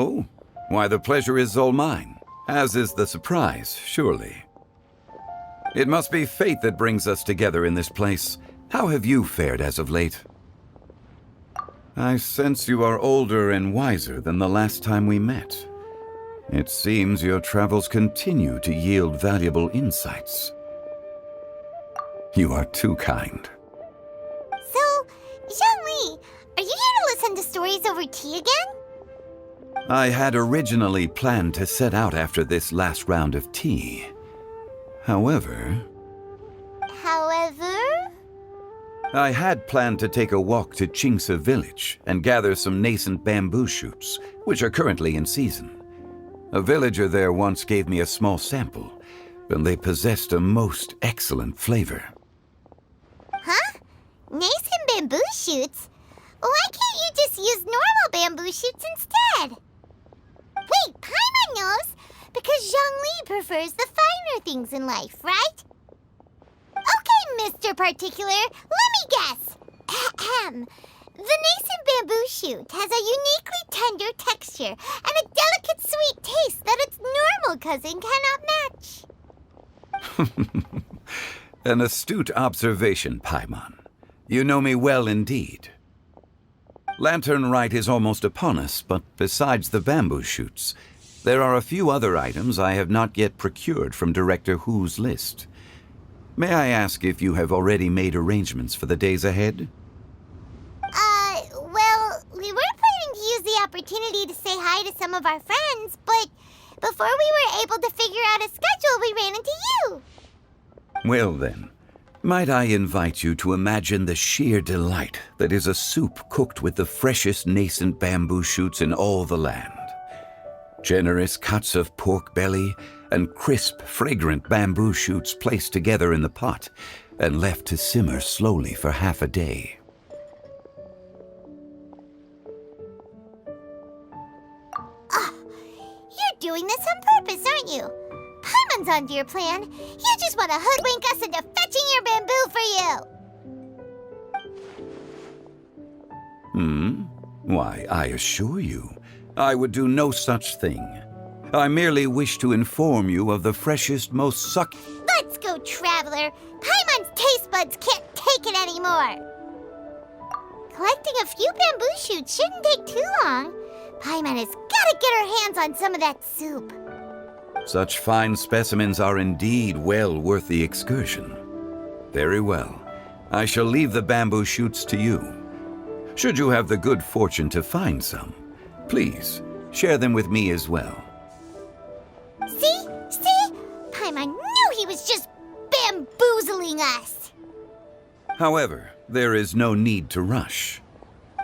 Oh? Why, the pleasure is all mine, as is the surprise, surely. It must be fate that brings us together in this place. How have you fared as of late? I sense you are older and wiser than the last time we met. It seems your travels continue to yield valuable insights. You are too kind. So, Zhongli, are you here to listen to stories over tea again? I had originally planned to set out after this last round of tea. However, I had planned to take a walk to Chimes village and gather some nascent bamboo shoots, which are currently in season. A villager there once gave me a small sample, and they possessed a most excellent flavor. Huh? Nascent bamboo shoots? Why can't you just use normal bamboo shoots instead? Wait, Paimon knows, because Zhongli prefers the finer things in life, right? Okay, Mr. Particular, let me guess. Ahem. The nascent bamboo shoot has a uniquely tender texture and a delicate sweet taste that its normal cousin cannot match. An astute observation, Paimon. You know me well indeed. Lantern Rite is almost upon us, but besides the bamboo shoots, there are a few other items I have not yet procured from Director Hu's list. May I ask if you have already made arrangements for the days ahead? Well, we were planning to use the opportunity to say hi to some of our friends, but before we were able to figure out a schedule, we ran into you. Well then, might I invite you to imagine the sheer delight that is a soup cooked with the freshest nascent bamboo shoots in all the land. Generous cuts of pork belly and crisp, fragrant bamboo shoots placed together in the pot and left to simmer slowly for half a day. You're doing this on purpose, aren't you? Paimon's onto your plan. You just want to hoodwink us into fetching your bamboo for you. Why, I assure you, I would do no such thing. I merely wish to inform you of the freshest, most Let's go, Traveler. Paimon's taste buds can't take it anymore. Collecting a few bamboo shoots shouldn't take too long. Paimon has got to get her hands on some of that soup. Such fine specimens are indeed well worth the excursion. Very well. I shall leave the bamboo shoots to you. Should you have the good fortune to find some, please share them with me as well. See? Paimon knew he was just bamboozling us. However, there is no need to rush.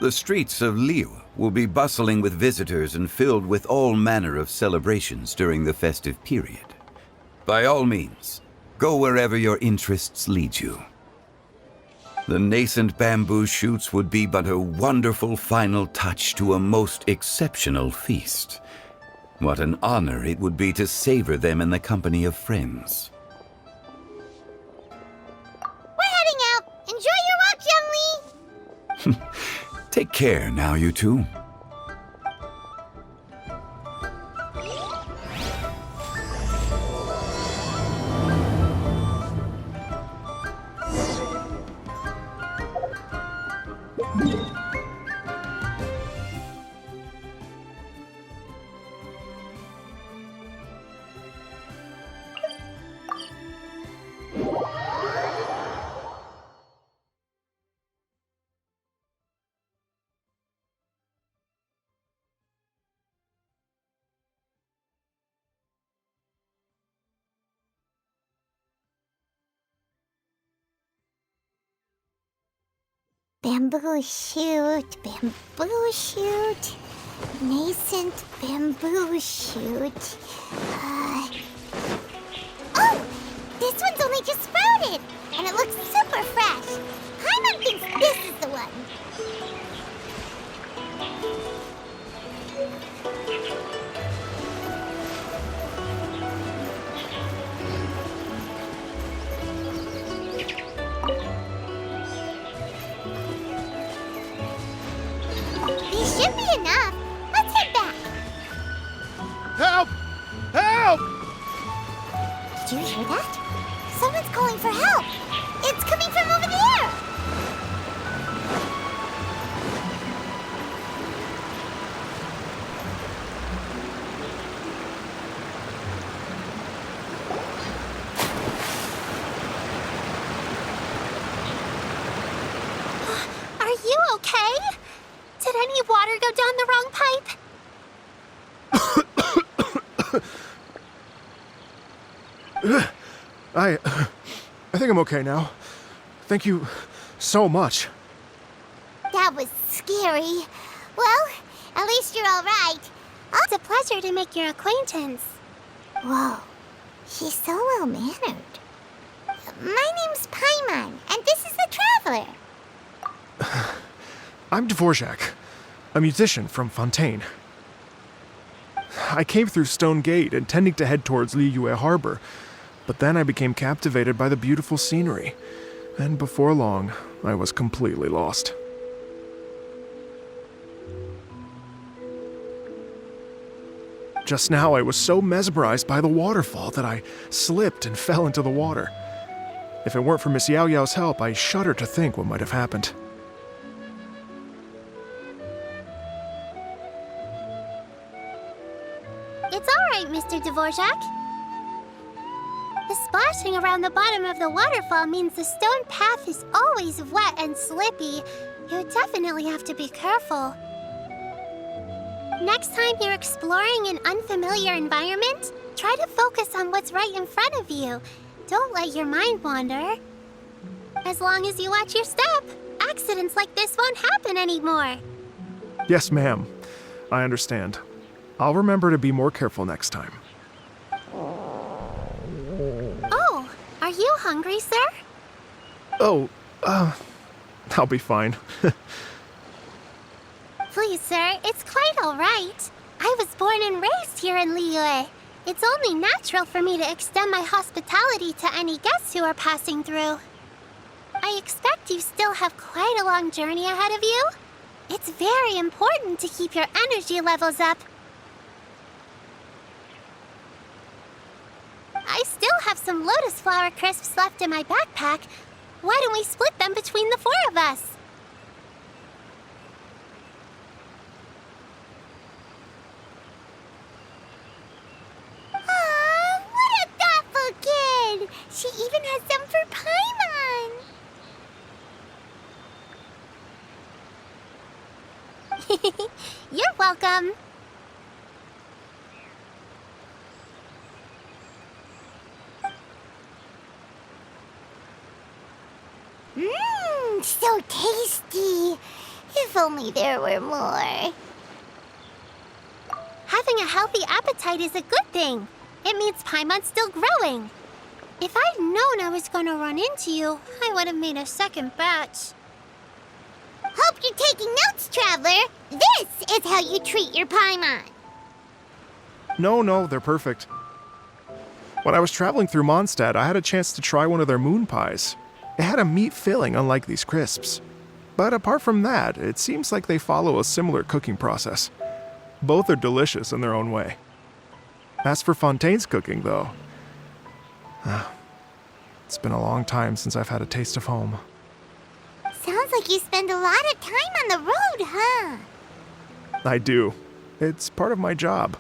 The streets of Liu will be bustling with visitors and filled with all manner of celebrations during the festive period. By all means, go wherever your interests lead you. The nascent bamboo shoots would be but a wonderful final touch to a most exceptional feast. What an honor it would be to savor them in the company of friends. We're heading out. Enjoy your walk, Zhongli. Take care now, you two. Bamboo shoot, nascent bamboo shoot. Oh, this one's only just sprouted, and it looks super fresh. Paimon thinks this is the one. These should be enough. Let's head back. help! Did you hear that? Someone's calling for help. It's coming from over there. Are you okay? Did any water go down the wrong pipe? I think I'm okay now. Thank you so much. That was scary. Well, at least you're all right. It's a pleasure to make your acquaintance. Whoa, she's so well-mannered. My name's Paimon, and this is the Traveler. I'm Dvorak, a musician from Fontaine. I came through Stone Gate intending to head towards Liyue Harbor, but then I became captivated by the beautiful scenery, and before long, I was completely lost. Just now, I was so mesmerized by the waterfall that I slipped and fell into the water. If it weren't for Miss Yao Yao's help, I shudder to think what might have happened. It's all right, Mr. Dvorak. The splashing around the bottom of the waterfall means the stone path is always wet and slippy. You definitely have to be careful. Next time you're exploring an unfamiliar environment, try to focus on what's right in front of you. Don't let your mind wander. As long as you watch your step, accidents like this won't happen anymore. Yes, ma'am. I understand. I'll remember to be more careful next time. Oh, are you hungry, sir? Oh, I'll be fine. Please, sir, it's quite all right. I was born and raised here in Liyue. It's only natural for me to extend my hospitality to any guests who are passing through. I expect you still have quite a long journey ahead of you. It's very important to keep your energy levels up. I still have some lotus flower crisps left in my backpack. Why don't we split them between the four of us? Aw, what a thoughtful kid! She even has some for Paimon. You're welcome. Mmm, so tasty. If only there were more. Having a healthy appetite is a good thing. It means Paimon's still growing. If I'd known I was going to run into you, I would have made a second batch. Hope you're taking notes, Traveler. This is how you treat your Paimon. No, they're perfect. When I was traveling through Mondstadt, I had a chance to try one of their moon pies. It had a meat filling, unlike these crisps. But apart from that, it seems like they follow a similar cooking process. Both are delicious in their own way. As for Fontaine's cooking, though, it's been a long time since I've had a taste of home. Sounds like you spend a lot of time on the road, huh? I do. It's part of my job.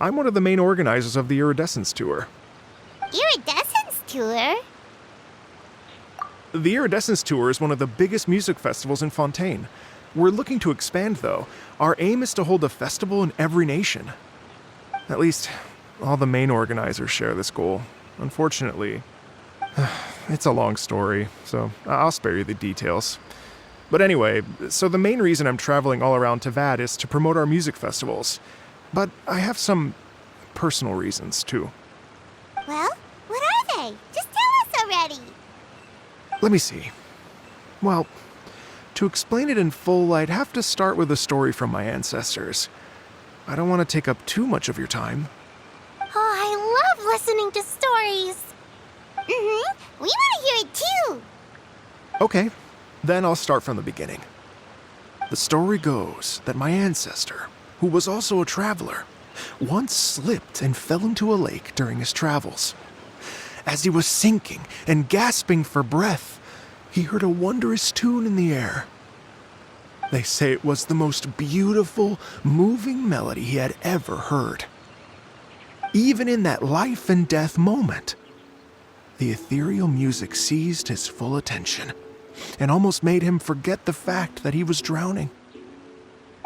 I'm one of the main organizers of the Iridescence Tour. Iridescence Tour? The Iridescence Tour is one of the biggest music festivals in Fontaine. We're looking to expand, though. Our aim is to hold a festival in every nation. At least, all the main organizers share this goal. Unfortunately, it's a long story, so I'll spare you the details. But anyway, so the main reason I'm traveling all around Tavad is to promote our music festivals. But I have some personal reasons, too. Well, what are they? Just tell us already. Let me see. Well, to explain it in full, I'd have to start with a story from my ancestors. I don't want to take up too much of your time. Oh, I love listening to stories. Mm-hmm. We want to hear it too. Okay, then I'll start from the beginning. The story goes that my ancestor, who was also a traveler, once slipped and fell into a lake during his travels. As he was sinking and gasping for breath, he heard a wondrous tune in the air. They say it was the most beautiful, moving melody he had ever heard. Even in that life and death moment, the ethereal music seized his full attention and almost made him forget the fact that he was drowning.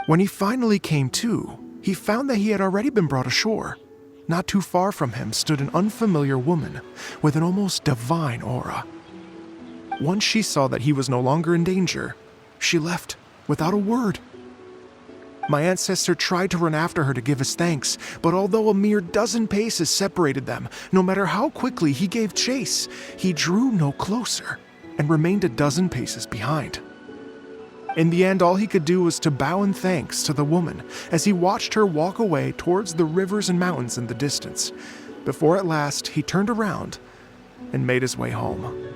When he finally came to, he found that he had already been brought ashore. Not too far from him stood an unfamiliar woman with an almost divine aura. Once she saw that he was no longer in danger, she left without a word. My ancestor tried to run after her to give his thanks, but although a mere dozen paces separated them, no matter how quickly he gave chase, he drew no closer and remained a dozen paces behind. In the end, all he could do was to bow in thanks to the woman as he watched her walk away towards the rivers and mountains in the distance, before at last he turned around and made his way home.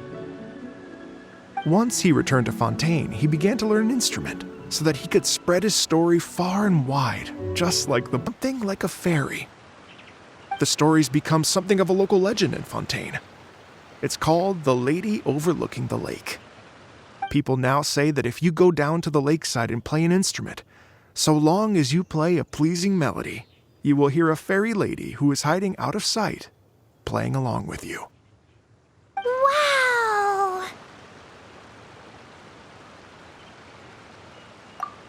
Once he returned to Fontaine, he began to learn an instrument so that he could spread his story far and wide, just like something like a fairy. The story's become something of a local legend in Fontaine. It's called The Lady Overlooking the Lake. People now say that if you go down to the lakeside and play an instrument, so long as you play a pleasing melody, you will hear a fairy lady who is hiding out of sight, playing along with you. Wow!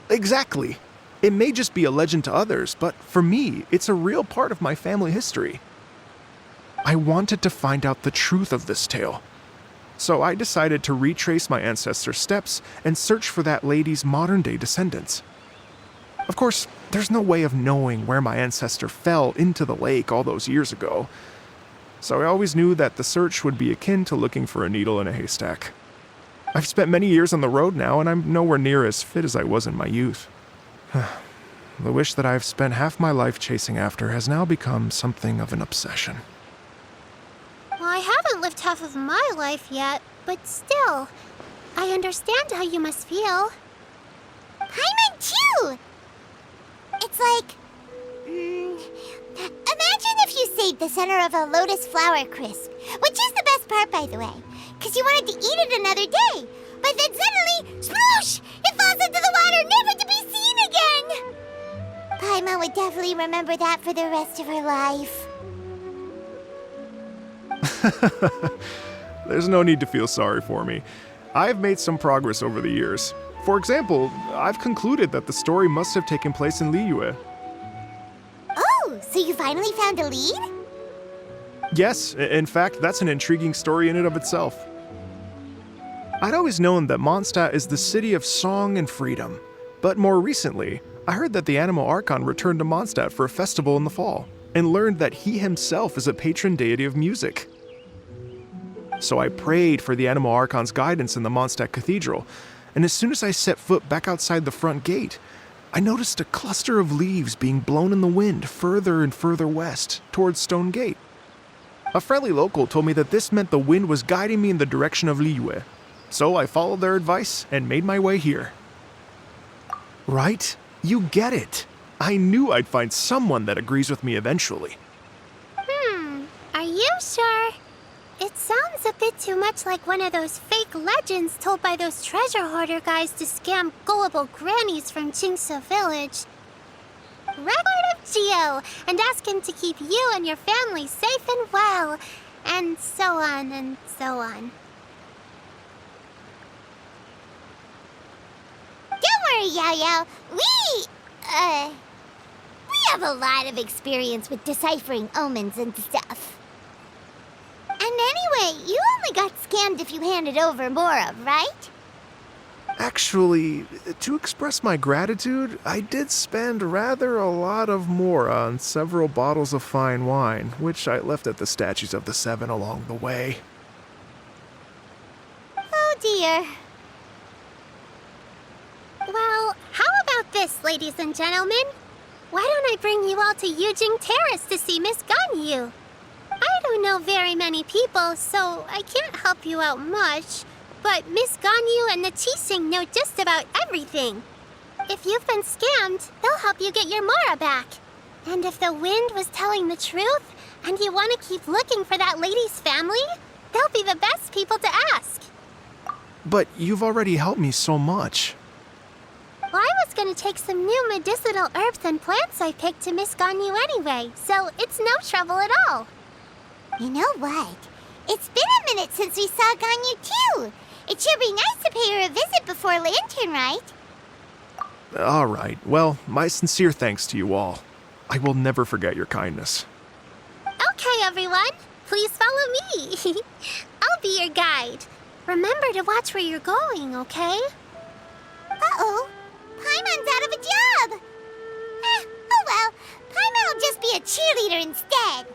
Exactly. It may just be a legend to others, but for me, it's a real part of my family history. I wanted to find out the truth of this tale, so I decided to retrace my ancestors' steps and search for that lady's modern-day descendants. Of course, there's no way of knowing where my ancestor fell into the lake all those years ago, so I always knew that the search would be akin to looking for a needle in a haystack. I've spent many years on the road now, and I'm nowhere near as fit as I was in my youth. The wish that I've spent half my life chasing after has now become something of an obsession. Well, I haven't lived half of my life yet, but still, I understand how you must feel. Paimon too! It's like... imagine if you saved the center of a lotus flower crisp, which is the best part, by the way, because you wanted to eat it another day. But then suddenly, sploosh! It falls into the water, never to be seen again! Paimon would definitely remember that for the rest of her life. There's no need to feel sorry for me. I've made some progress over the years. For example, I've concluded that the story must have taken place in Liyue. Oh, so you finally found a lead? Yes, in fact, that's an intriguing story in and of itself. I'd always known that Mondstadt is the city of song and freedom, but more recently, I heard that the Anemo Archon returned to Mondstadt for a festival in the fall, and learned that he himself is a patron deity of music. So I prayed for the Anemo Archon's guidance in the Mondstadt Cathedral, and as soon as I set foot back outside the front gate, I noticed a cluster of leaves being blown in the wind further and further west, towards Stone Gate. A friendly local told me that this meant the wind was guiding me in the direction of Liyue, so I followed their advice and made my way here. Right? You get it. I knew I'd find someone that agrees with me eventually. Are you sure? It sounds a bit too much like one of those fake legends told by those treasure hoarder guys to scam gullible grannies from Jingsa Village. Record of Geo, and ask him to keep you and your family safe and well, and so on and so on. Don't worry, Yao Yao. We have a lot of experience with deciphering omens and stuff. And anyway, you only got scammed if you handed over Mora, right? Actually, to express my gratitude, I did spend rather a lot of Mora on several bottles of fine wine, which I left at the Statues of the Seven along the way. Oh dear. Well, how about this, ladies and gentlemen? Why don't I bring you all to Yujing Terrace to see Miss Ganyu? I don't know very many people, so I can't help you out much. But Miss Ganyu and the Qixing know just about everything. If you've been scammed, they'll help you get your Mora back. And if the wind was telling the truth, and you want to keep looking for that lady's family, they'll be the best people to ask. But you've already helped me so much. Well, I was going to take some new medicinal herbs and plants I picked to Miss Ganyu anyway, so it's no trouble at all. You know what? It's been a minute since we saw Ganyu too. It should be nice to pay her a visit before Lantern, right? All right. Well, my sincere thanks to you all. I will never forget your kindness. Okay, everyone, please follow me. I'll be your guide. Remember to watch where you're going, okay? Uh-oh. Paimon's out of a job. Oh well. Paimon will just be a cheerleader instead.